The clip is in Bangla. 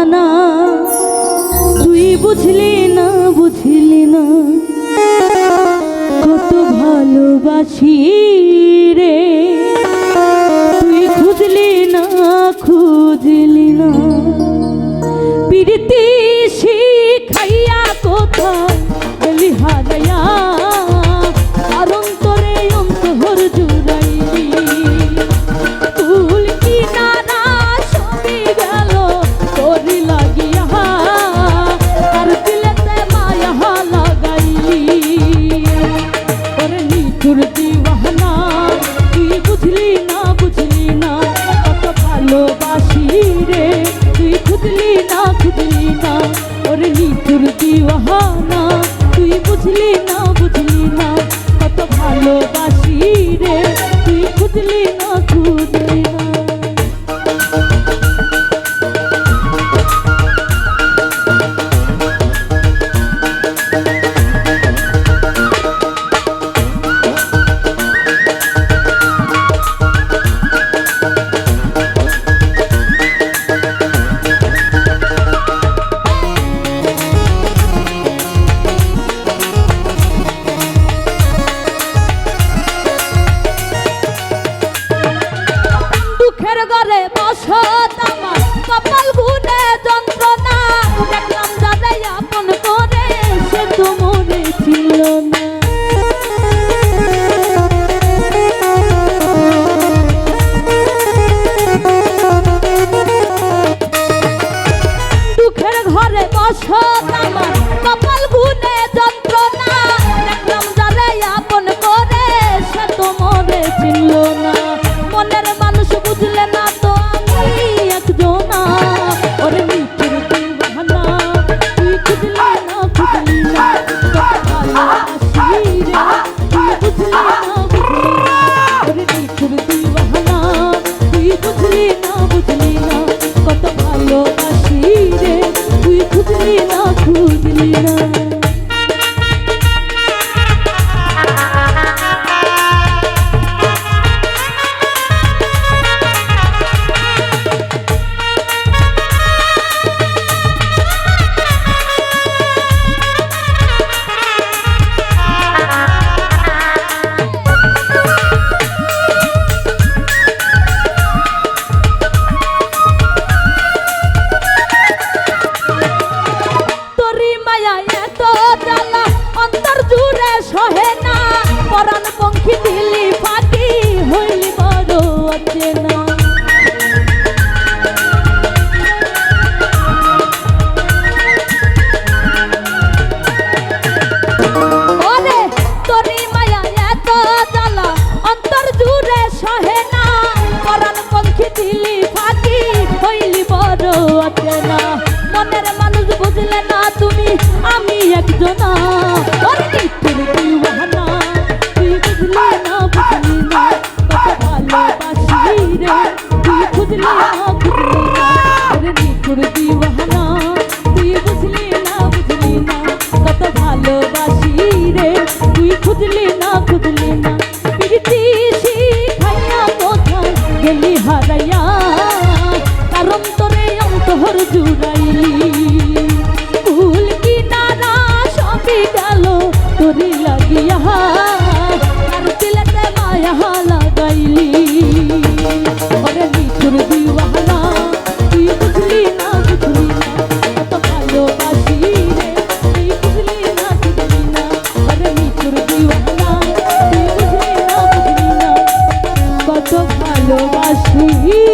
দিওয়ানা তুই বুঝলি না কত ভালোবাসি রে তুই খুঁজলি না প্রীতি শিখাইয়া কোথা গেলি হারাইয়া আর অন্তরে অন্তর জুড়াইলি ফুল কিনারা সবই গেল তোরি লাগিয়া আর দিলেতে মায়া লাগাইলি ওরে নিঠুর দিওয়ানা তুই বুঝলি না কত ভালোবাসি রে তুই খুঁজলি না ওরে নিঠুর দিওয়ানা তুই বুঝলি না কত ভালোবাসি রে তুই খুঁজলি না ঘরে বসত আমার কপাল গুনে যন্ত্রণা দেখলাম যাদের আপন করে সে তো মনে ছিল না দুঃখের ঘরে বসত আমার কপাল গুনে যন্ত্রণা দেখলাম যাদের আপন করে সে তো মনে ছিল না মনের মানুষ বুঝলে না তো আমি একজনা ওরে নিঠুর দিওয়ানা তুই খুঁজলি না কত ভালোবাসি রে তুই বুঝলি না ওরে নিঠুর দিওয়ানা তুই বুঝলি না কত ভালোবাসি রে তুই খুঁজলি না সহে না পরাণ পঙ্খী দিলি ফাটি হইলি বড় অচেনা ওরে তোরি মায়া এত জ্বালা অন্তর জুড়ে সহে না পরাণ পঙ্খী দিলি ফাটি হইলি বড় অচেনা মনের মানুষ বুঝলে না তুমি আমি একজনা ওরে নিঠুর দিওয়ানা তুই বুঝলি না কত ভালোবাসি রে তুই খুঁজলি না ওরে নিঠুর দিওয়ানা তুই বুঝলি না কত ভালোবাসি রে তুই খুঁজলি না প্রীতি শিখাইয়া কোথায় গেলি হারাইয়া তার অন্তরে অন্তর জুড়াইলি ফুল কিনারা সবই গেল তোরি লাগিয়া আর দিলেতে মায়া লাগাইলি ওরে নিঠুর দিওয়ানা তুই বুঝলি না কত ভালোবাসি রে তুই বুঝলি না ওরে নিঠুর দিওয়ানা তুই বুঝলি না কত ভালোবাসি